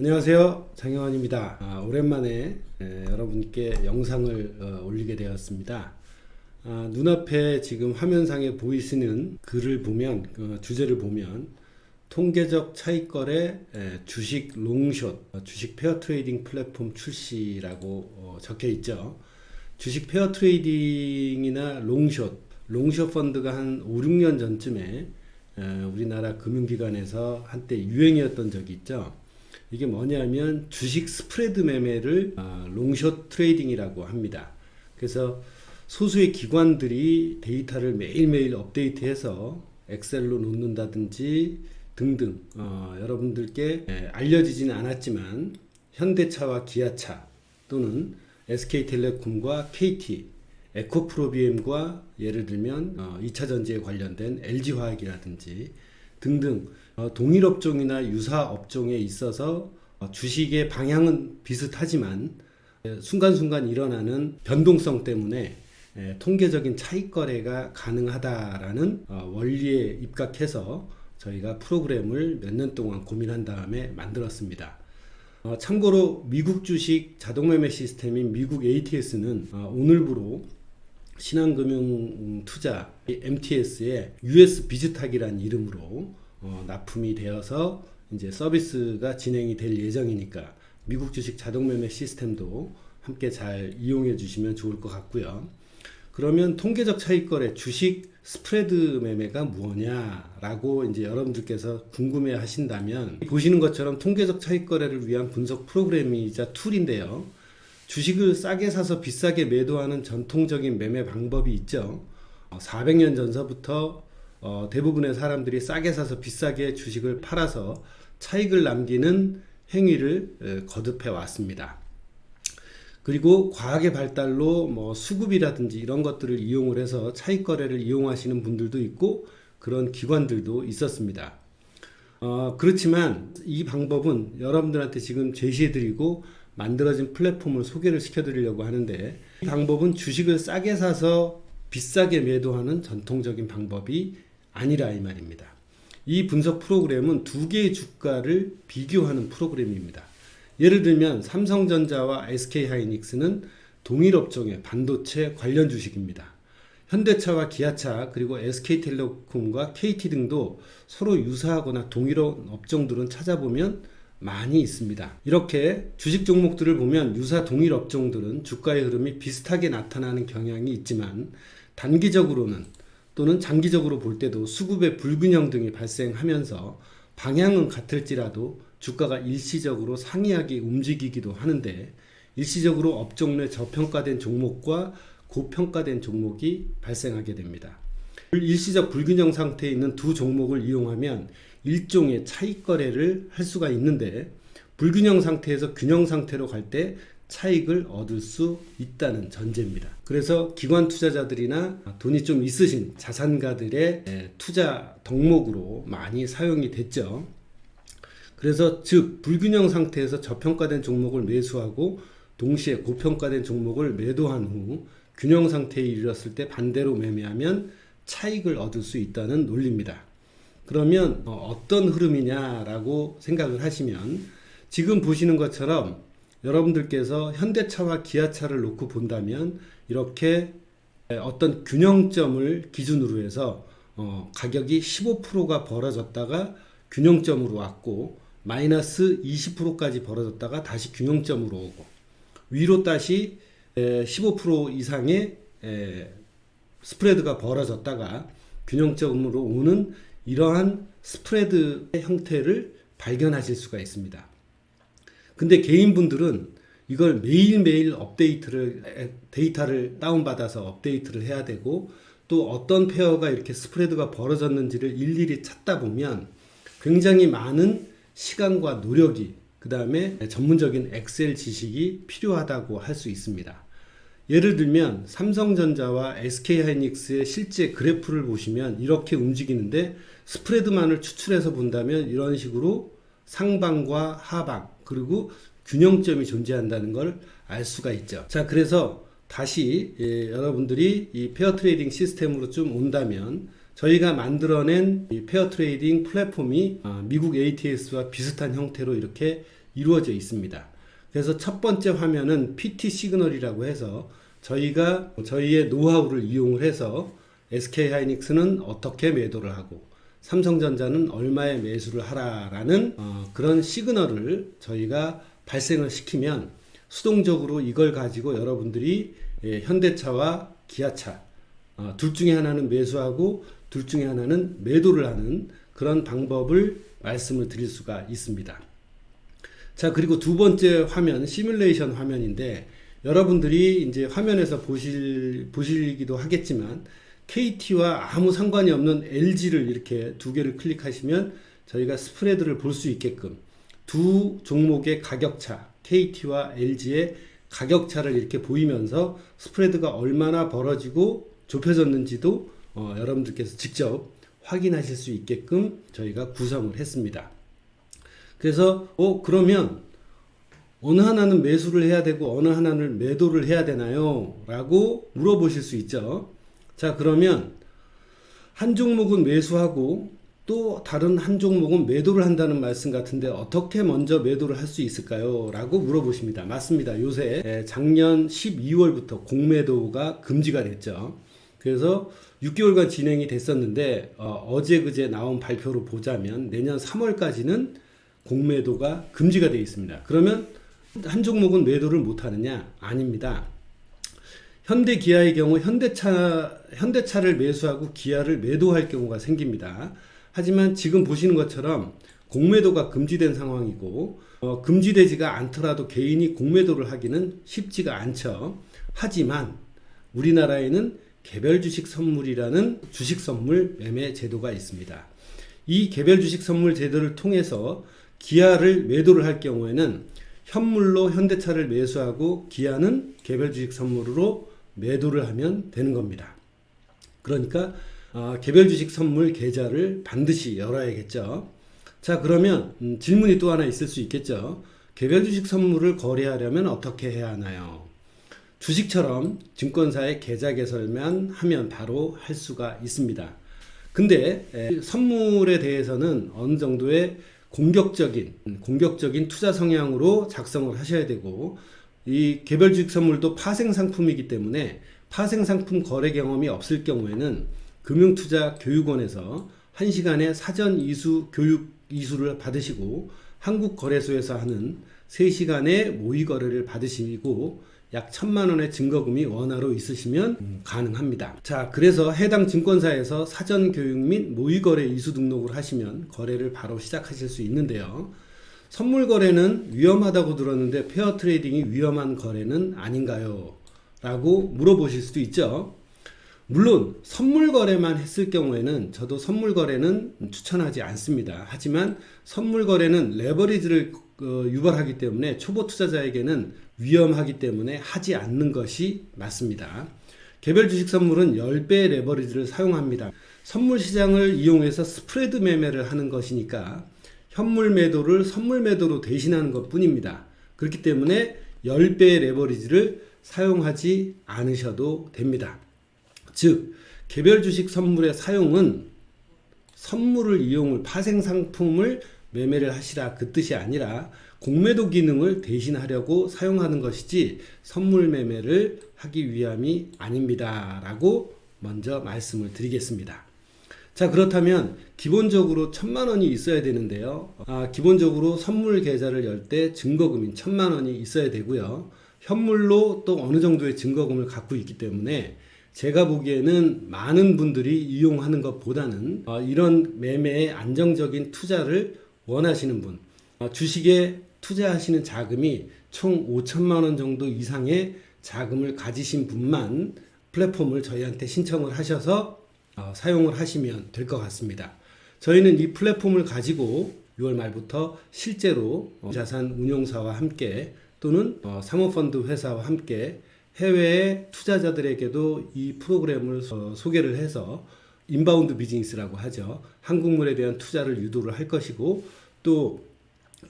안녕하세요, 장영환입니다. 오랜만에 여러분께 영상을 올리게 되었습니다. 눈앞에 지금 화면상에 보이시는 글을 보면, 주제를 보면 통계적 차익거래 주식 롱숏, 주식 페어 트레이딩 플랫폼 출시라고 적혀 있죠. 주식 페어 트레이딩이나 롱숏 펀드가 한 5, 6년 전쯤에 우리나라 금융기관에서 한때 유행이었던 적이 있죠. 이게 뭐냐면 주식 스프레드 매매를 롱숏 트레이딩이라고 합니다. 그래서 소수의 기관들이 데이터를 매일매일 업데이트해서 엑셀로 놓는다든지 등등 여러분들께 알려지지는 않았지만 현대차와 기아차 또는 SK텔레콤과 KT, 에코프로비엠과 예를 들면 2차전지에 관련된 LG화학이라든지 등등 동일 업종이나 유사 업종에 있어서 주식의 방향은 비슷하지만 순간순간 일어나는 변동성 때문에 통계적인 차익 거래가 가능하다라는 원리에 입각해서 저희가 프로그램을 몇 년 동안 고민한 다음에 만들었습니다. 참고로 미국 주식 자동매매 시스템인 미국 ATS는 오늘부로 신한금융투자 MTS에 US 비즈탁이라는 이름으로 납품이 되어서 이제 서비스가 진행이 될 예정이니까 미국 주식 자동매매 시스템도 함께 잘 이용해 주시면 좋을 것 같고요. 그러면 통계적 차익거래 주식 스프레드 매매가 뭐냐라고 이제 여러분들께서 궁금해 하신다면 보시는 것처럼 통계적 차익거래를 위한 분석 프로그램이자 툴인데요. 주식을 싸게 사서 비싸게 매도하는 전통적인 매매 방법이 있죠. 400년 전서부터 대부분의 사람들이 싸게 사서 비싸게 주식을 팔아서 차익을 남기는 행위를 거듭해 왔습니다. 그리고 과학의 발달로 수급이라든지 이런 것들을 이용을 해서 차익 거래를 이용하시는 분들도 있고 그런 기관들도 있었습니다. 그렇지만 이 방법은 여러분들한테 지금 제시해드리고 만들어진 플랫폼을 소개를 시켜드리려고 하는데, 이 방법은 주식을 싸게 사서 비싸게 매도하는 전통적인 방법이 아니라 이 말입니다. 이 분석 프로그램은 두 개의 주가를 비교하는 프로그램입니다. 예를 들면 삼성전자와 SK하이닉스는 동일 업종의 반도체 관련 주식입니다. 현대차와 기아차 그리고 SK텔레콤과 KT 등도 서로 유사하거나 동일한 업종들은 찾아보면 많이 있습니다. 이렇게 주식 종목들을 보면 유사 동일 업종들은 주가의 흐름이 비슷하게 나타나는 경향이 있지만 단기적으로는 또는 장기적으로 볼 때도 수급의 불균형 등이 발생하면서 방향은 같을지라도 주가가 일시적으로 상이하게 움직이기도 하는데, 일시적으로 업종 내 저평가된 종목과 고평가된 종목이 발생하게 됩니다. 일시적 불균형 상태에 있는 두 종목을 이용하면 일종의 차익 거래를 할 수가 있는데, 불균형 상태에서 균형 상태로 갈 때 차익을 얻을 수 있다는 전제입니다. 그래서 기관 투자자들이나 돈이 좀 있으신 자산가들의 투자 덕목으로 많이 사용이 됐죠. 그래서 즉 불균형 상태에서 저평가된 종목을 매수하고 동시에 고평가된 종목을 매도한 후 균형 상태에 이르렀을 때 반대로 매매하면 차익을 얻을 수 있다는 논리입니다. 그러면 어떤 흐름이냐라고 생각을 하시면 지금 보시는 것처럼 여러분들께서 현대차와 기아차를 놓고 본다면 이렇게 어떤 균형점을 기준으로 해서 가격이 15%가 벌어졌다가 균형점으로 왔고 마이너스 20%까지 벌어졌다가 다시 균형점으로 오고 위로 다시 15% 이상의 스프레드가 벌어졌다가 균형점으로 오는 이러한 스프레드 형태를 발견하실 수가 있습니다. 근데 개인분들은 이걸 매일매일 데이터를 다운받아서 업데이트를 해야 되고, 또 어떤 페어가 이렇게 스프레드가 벌어졌는지를 일일이 찾다 보면 굉장히 많은 시간과 노력이, 그 다음에 전문적인 엑셀 지식이 필요하다고 할 수 있습니다. 예를 들면 삼성전자와 SK하이닉스의 실제 그래프를 보시면 이렇게 움직이는데, 스프레드만을 추출해서 본다면 이런 식으로 상방과 하방 그리고 균형점이 존재한다는 걸 알 수가 있죠. 자, 그래서 다시 여러분들이 이 페어 트레이딩 시스템으로 좀 온다면 저희가 만들어낸 이 페어 트레이딩 플랫폼이 미국 ATS와 비슷한 형태로 이렇게 이루어져 있습니다. 그래서 첫 번째 화면은 PT 시그널이라고 해서 저희가 저희의 노하우를 이용을 해서 SK하이닉스는 어떻게 매도를 하고 삼성전자는 얼마에 매수를 하라라는 그런 시그널을 저희가 발생을 시키면 수동적으로 이걸 가지고 여러분들이 현대차와 기아차 둘 중에 하나는 매수하고 둘 중에 하나는 매도를 하는 그런 방법을 말씀을 드릴 수가 있습니다. 자, 그리고 두 번째 화면 시뮬레이션 화면인데 여러분들이 이제 화면에서 보시기도 하겠지만 KT와 아무 상관이 없는 LG를 이렇게 두 개를 클릭하시면 저희가 스프레드를 볼 수 있게끔 두 종목의 가격차 KT와 LG의 가격차를 이렇게 보이면서 스프레드가 얼마나 벌어지고 좁혀졌는지도 여러분들께서 직접 확인하실 수 있게끔 저희가 구성을 했습니다. 그래서 그러면 어느 하나는 매수를 해야 되고 어느 하나는 매도를 해야 되나요? 라고 물어보실 수 있죠. 자, 그러면 한 종목은 매수하고 또 다른 한 종목은 매도를 한다는 말씀 같은데 어떻게 먼저 매도를 할 수 있을까요? 라고 물어보십니다. 맞습니다. 요새 작년 12월부터 공매도가 금지가 됐죠. 그래서 6개월간 진행이 됐었는데 어제 그제 나온 발표로 보자면 내년 3월까지는 공매도가 금지가 되어 있습니다. 그러면 한 종목은 매도를 못 하느냐? 아닙니다. 현대 기아의 경우 현대차를 매수하고 기아를 매도할 경우가 생깁니다. 하지만 지금 보시는 것처럼 공매도가 금지된 상황이고 금지되지가 않더라도 개인이 공매도를 하기는 쉽지가 않죠. 하지만 우리나라에는 개별 주식 선물이라는 주식 선물 매매 제도가 있습니다. 이 개별 주식 선물 제도를 통해서 기아를 매도를 할 경우에는 현물로 현대차를 매수하고 기아는 개별 주식 선물로 매도를 하면 되는 겁니다. 그러니까 개별 주식 선물 계좌를 반드시 열어야겠죠. 자, 그러면 질문이 또 하나 있을 수 있겠죠. 개별 주식 선물을 거래하려면 어떻게 해야 하나요? 주식처럼 증권사에 계좌 개설만 하면 바로 할 수가 있습니다. 근데 선물에 대해서는 어느 정도의 공격적인 투자 성향으로 작성을 하셔야 되고 이 개별 주식 선물도 파생 상품이기 때문에 파생 상품 거래 경험이 없을 경우에는 금융투자교육원에서 1시간의 사전 이수 교육 이수를 받으시고 한국거래소에서 하는 3시간의 모의 거래를 받으시고 약 1,000만 원의 증거금이 원화로 있으시면 가능합니다. 자, 그래서 해당 증권사에서 사전 교육 및 모의 거래 이수 등록을 하시면 거래를 바로 시작하실 수 있는데요. 선물 거래는 위험하다고 들었는데 페어 트레이딩이 위험한 거래는 아닌가요? 라고 물어보실 수도 있죠. 물론 선물 거래만 했을 경우에는 저도 선물 거래는 추천하지 않습니다. 하지만 선물 거래는 레버리지를 유발하기 때문에 초보 투자자에게는 위험하기 때문에 하지 않는 것이 맞습니다. 개별 주식 선물은 10배의 레버리지를 사용합니다. 선물 시장을 이용해서 스프레드 매매를 하는 것이니까 현물 매도를 선물 매도로 대신하는 것 뿐입니다. 그렇기 때문에 10배의 레버리지를 사용하지 않으셔도 됩니다. 즉, 개별 주식 선물의 사용은 선물을 이용을 파생 상품을 매매를 하시라 그 뜻이 아니라 공매도 기능을 대신하려고 사용하는 것이지 선물 매매를 하기 위함이 아닙니다. 라고 먼저 말씀을 드리겠습니다. 자, 그렇다면 기본적으로 1,000만 원이 있어야 되는데요. 기본적으로 선물 계좌를 열 때 증거금인 1,000만 원이 있어야 되고요. 현물로 또 어느 정도의 증거금을 갖고 있기 때문에 제가 보기에는 많은 분들이 이용하는 것보다는 이런 매매의 안정적인 투자를 원하시는 분, 주식에 투자하시는 자금이 총 5,000만 원 정도 이상의 자금을 가지신 분만 플랫폼을 저희한테 신청을 하셔서 사용을 하시면 될 것 같습니다. 저희는 이 플랫폼을 가지고 6월 말부터 실제로 자산 운용사와 함께 또는 사모펀드 회사와 함께 해외의 투자자들에게도 이 프로그램을 소개를 해서 인바운드 비즈니스라고 하죠. 한국물에 대한 투자를 유도를 할 것이고 또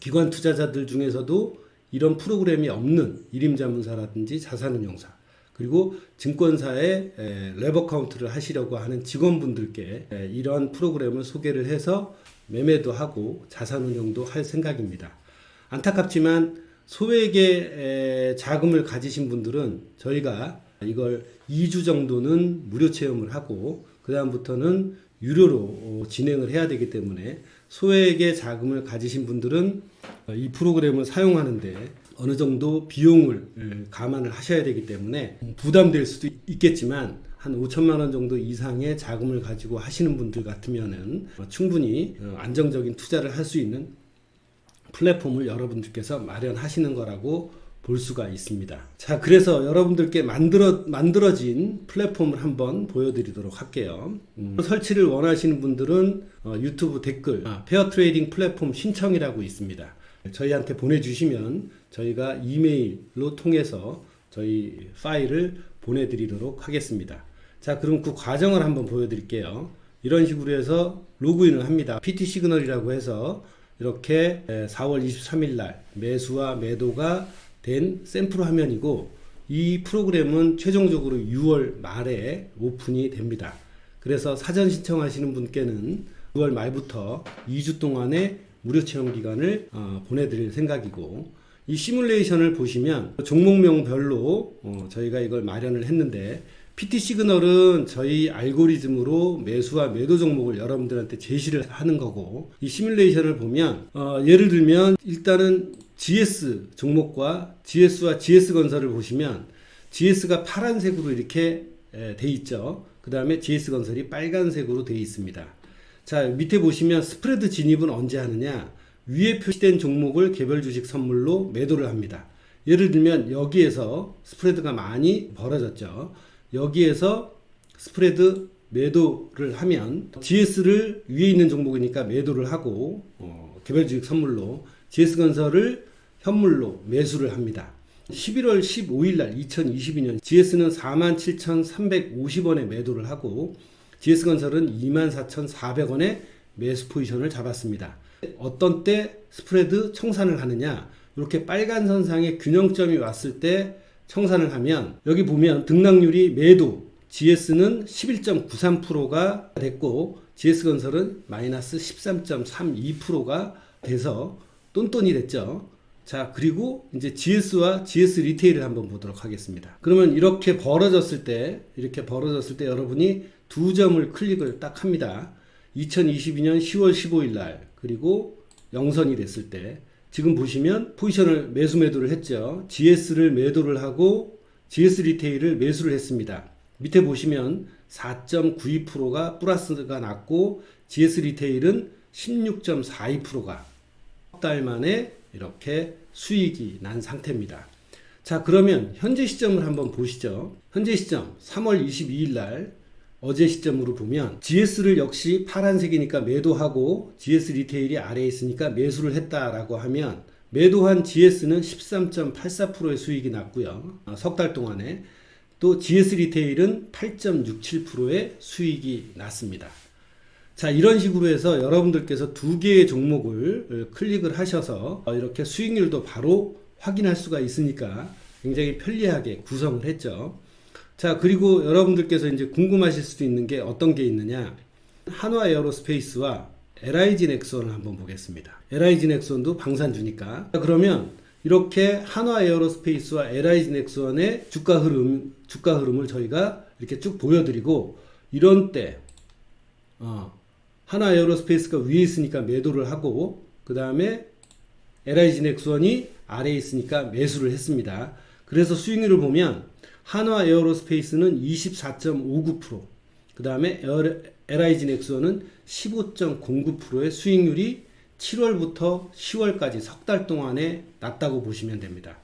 기관 투자자들 중에서도 이런 프로그램이 없는 일임자문사라든지 자산운용사 그리고 증권사에 레버 카운트를 하시려고 하는 직원분들께 이러한 프로그램을 소개를 해서 매매도 하고 자산운용도 할 생각입니다. 안타깝지만 소액의 자금을 가지신 분들은 저희가 이걸 2주 정도는 무료 체험을 하고 그 다음부터는 유료로 진행을 해야 되기 때문에 소액의 자금을 가지신 분들은 이 프로그램을 사용하는데 어느 정도 비용을 감안을 하셔야 되기 때문에 부담될 수도 있겠지만 한 5천만 원 정도 이상의 자금을 가지고 하시는 분들 같으면은 충분히 안정적인 투자를 할 수 있는 플랫폼을 여러분들께서 마련하시는 거라고 볼 수가 있습니다. 자, 그래서 여러분들께 만들어진 플랫폼을 한번 보여드리도록 할게요. 설치를 원하시는 분들은 유튜브 댓글 페어 트레이딩 플랫폼 신청이라고 있습니다. 저희한테 보내주시면 저희가 이메일로 통해서 저희 파일을 보내드리도록 하겠습니다. 자, 그럼 그 과정을 한번 보여드릴게요. 이런 식으로 해서 로그인을 합니다. PT 시그널이라고 해서 이렇게 4월 23일 날 매수와 매도가 된 샘플 화면이고, 이 프로그램은 최종적으로 6월 말에 오픈이 됩니다. 그래서 사전 신청하시는 분께는 6월 말부터 2주 동안의 무료 체험 기간을 보내드릴 생각이고, 이 시뮬레이션을 보시면 종목명별로 저희가 이걸 마련을 했는데, PT 시그널은 저희 알고리즘으로 매수와 매도 종목을 여러분들한테 제시를 하는 거고, 이 시뮬레이션을 보면 예를 들면 일단은 GS 종목과 GS와 GS건설을 보시면 GS가 파란색으로 이렇게 돼 있죠. 그 다음에 GS건설이 빨간색으로 돼 있습니다. 자, 밑에 보시면 스프레드 진입은 언제 하느냐, 위에 표시된 종목을 개별 주식 선물로 매도를 합니다. 예를 들면 여기에서 스프레드가 많이 벌어졌죠. 여기에서 스프레드 매도를 하면 GS를 위에 있는 종목이니까 매도를 하고 개별 주식 선물로 GS건설을 현물로 매수를 합니다. 11월 15일 날 2022년 GS는 47,350원에 매도를 하고 GS건설은 24,400원에 매수 포지션을 잡았습니다. 어떤 때 스프레드 청산을 하느냐, 이렇게 빨간 선상에 균형점이 왔을 때 청산을 하면 여기 보면 등락률이 매도 GS는 11.93%가 됐고 GS건설은 마이너스 13.32%가 돼서 똔똔이 됐죠. 자, 그리고 이제 GS와 GS 리테일을 한번 보도록 하겠습니다. 그러면 이렇게 벌어졌을 때 여러분이 두 점을 클릭을 딱 합니다. 2022년 10월 15일 날, 그리고 영선이 됐을 때 지금 보시면 포지션을 매수 매도를 했죠. GS를 매도를 하고 GS 리테일을 매수를 했습니다. 밑에 보시면 4.92%가 플러스가 났고 GS 리테일은 16.42%가 석 달 만에 이렇게 수익이 난 상태입니다. 자, 그러면 현재 시점을 한번 보시죠. 현재 시점 3월 22일 날 어제 시점으로 보면 GS를 역시 파란색이니까 매도하고 GS 리테일이 아래에 있으니까 매수를 했다라고 하면 매도한 GS는 13.84%의 수익이 났고요. 석 달 동안에 또 GS 리테일은 8.67%의 수익이 났습니다. 자, 이런 식으로 해서 여러분들께서 두 개의 종목을 클릭을 하셔서 이렇게 수익률도 바로 확인할 수가 있으니까 굉장히 편리하게 구성을 했죠. 자, 그리고 여러분들께서 이제 궁금하실 수도 있는 게 어떤 게 있느냐, 한화 에어로스페이스와 LIG 넥슨을 한번 보겠습니다. LIG 넥슨도 방산주니까. 자, 그러면 이렇게 한화 에어로스페이스와 LIG 넥슨의 주가 흐름을 저희가 이렇게 쭉 보여드리고, 이런 때 한화 에어로스페이스가 위에 있으니까 매도를 하고, 그 다음에 LIG 넥슨이 아래에 있으니까 매수를 했습니다. 그래서 수익률을 보면 한화 에어로스페이스는 24.59%, 그 다음에 LIG 넥슨은 15.09%의 수익률이 7월부터 10월까지 석 달 동안에 났다고 보시면 됩니다.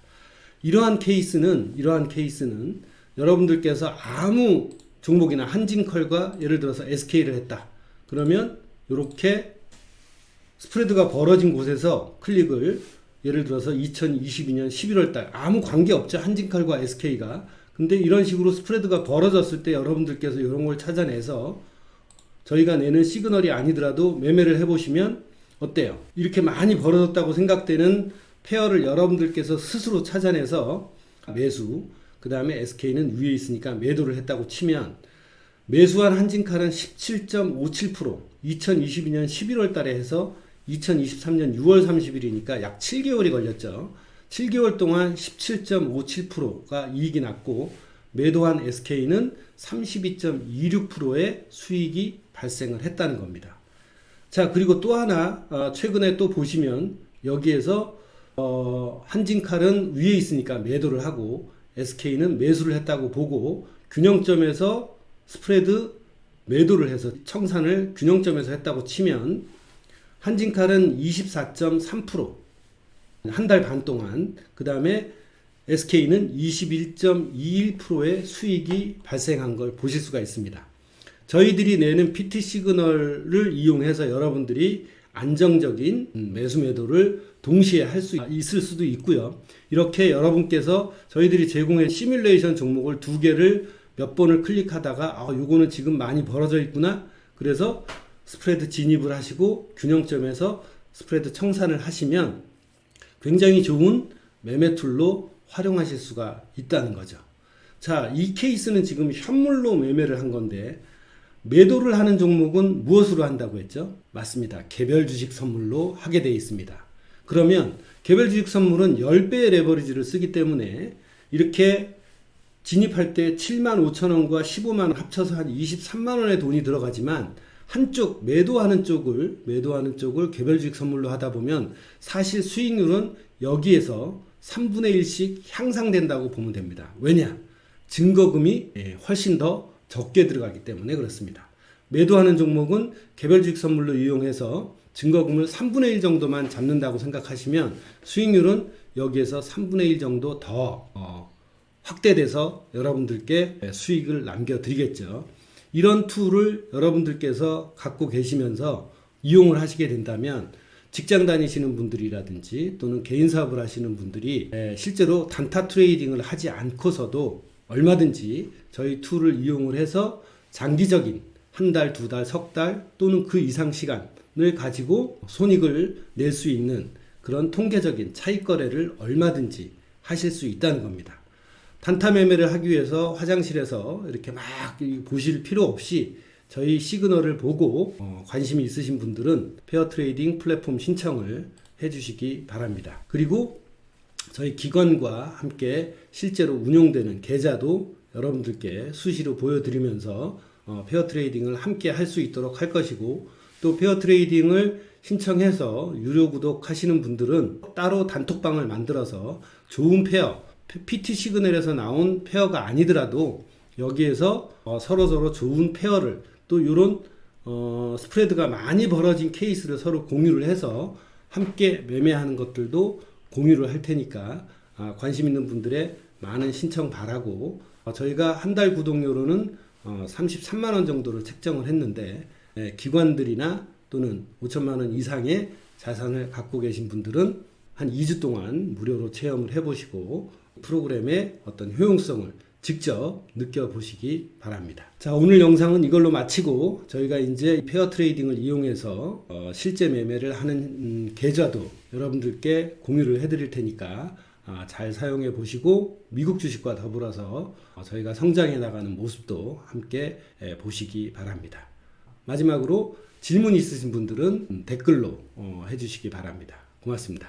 이러한 케이스는 여러분들께서 아무 종목이나 한진컬과 예를 들어서 SK를 했다. 그러면 이렇게 스프레드가 벌어진 곳에서 클릭을, 예를 들어서 2022년 11월 달 아무 관계 없죠. 한진칼과 SK가. 근데 이런 식으로 스프레드가 벌어졌을 때 여러분들께서 이런 걸 찾아내서 저희가 내는 시그널이 아니더라도 매매를 해보시면 어때요? 이렇게 많이 벌어졌다고 생각되는 페어를 여러분들께서 스스로 찾아내서 매수, 그 다음에 SK는 위에 있으니까 매도를 했다고 치면 매수한 한진칼은 17.57%, 2022년 11월 달에 해서 2023년 6월 30일이니까 약 7개월이 걸렸죠. 7개월 동안 17.57%가 이익이 났고 매도한 SK는 32.26%의 수익이 발생을 했다는 겁니다. 자, 그리고 또 하나 최근에 또 보시면 여기에서 한진칼은 위에 있으니까 매도를 하고 SK는 매수를 했다고 보고 균형점에서 스프레드 매도를 해서 청산을 균형점에서 했다고 치면 한진칼은 24.3% 한 달 반 동안, 그 다음에 SK는 21.21%의 수익이 발생한 걸 보실 수가 있습니다. 저희들이 내는 PT 시그널을 이용해서 여러분들이 안정적인 매수 매도를 동시에 할 수 있을 수도 있고요. 이렇게 여러분께서 저희들이 제공해 시뮬레이션 종목을 2개를 몇 번을 클릭하다가 요거는 지금 많이 벌어져 있구나. 그래서 스프레드 진입을 하시고 균형점에서 스프레드 청산을 하시면 굉장히 좋은 매매 툴로 활용하실 수가 있다는 거죠. 자, 이 케이스는 지금 현물로 매매를 한 건데 매도를 하는 종목은 무엇으로 한다고 했죠? 맞습니다. 개별 주식 선물로 하게 되어 있습니다. 그러면 개별 주식 선물은 10배의 레버리지를 쓰기 때문에 이렇게 진입할 때 75,000원과 15만원 합쳐서 한 23만원의 돈이 들어가지만 한쪽 매도하는 쪽을 개별 주식 선물로 하다 보면 사실 수익률은 여기에서 3분의 1씩 향상된다고 보면 됩니다. 왜냐? 증거금이 훨씬 더 적게 들어가기 때문에 그렇습니다. 매도하는 종목은 개별 주식 선물로 이용해서 증거금을 3분의 1 정도만 잡는다고 생각하시면 수익률은 여기에서 3분의 1 정도 더 확대돼서 여러분들께 수익을 남겨드리겠죠. 이런 툴을 여러분들께서 갖고 계시면서 이용을 하시게 된다면 직장 다니시는 분들이라든지 또는 개인 사업을 하시는 분들이 실제로 단타 트레이딩을 하지 않고서도 얼마든지 저희 툴을 이용을 해서 장기적인 한 달, 두 달, 석 달 또는 그 이상 시간을 가지고 손익을 낼 수 있는 그런 통계적인 차익 거래를 얼마든지 하실 수 있다는 겁니다. 단타 매매를 하기 위해서 화장실에서 이렇게 막 보실 필요 없이 저희 시그널을 보고 관심이 있으신 분들은 페어 트레이딩 플랫폼 신청을 해주시기 바랍니다. 그리고 저희 기관과 함께 실제로 운용되는 계좌도 여러분들께 수시로 보여드리면서 페어 트레이딩을 함께 할 수 있도록 할 것이고, 또 페어 트레이딩을 신청해서 유료 구독하시는 분들은 따로 단톡방을 만들어서 좋은 페어, PT 시그널에서 나온 페어가 아니더라도 여기에서 서로 좋은 페어를 또 이런 스프레드가 많이 벌어진 케이스를 서로 공유를 해서 함께 매매하는 것들도 공유를 할 테니까 관심 있는 분들의 많은 신청 바라고, 저희가 한 달 구독료로는 33만원 정도를 책정을 했는데 기관들이나 또는 5천만원 이상의 자산을 갖고 계신 분들은 한 2주 동안 무료로 체험을 해보시고 프로그램의 어떤 효용성을 직접 느껴보시기 바랍니다. 자, 오늘 영상은 이걸로 마치고 저희가 이제 페어 트레이딩을 이용해서 실제 매매를 하는 계좌도 여러분들께 공유를 해드릴 테니까 잘 사용해 보시고 미국 주식과 더불어서 저희가 성장해 나가는 모습도 함께 보시기 바랍니다. 마지막으로 질문 있으신 분들은 댓글로 해주시기 바랍니다. 고맙습니다.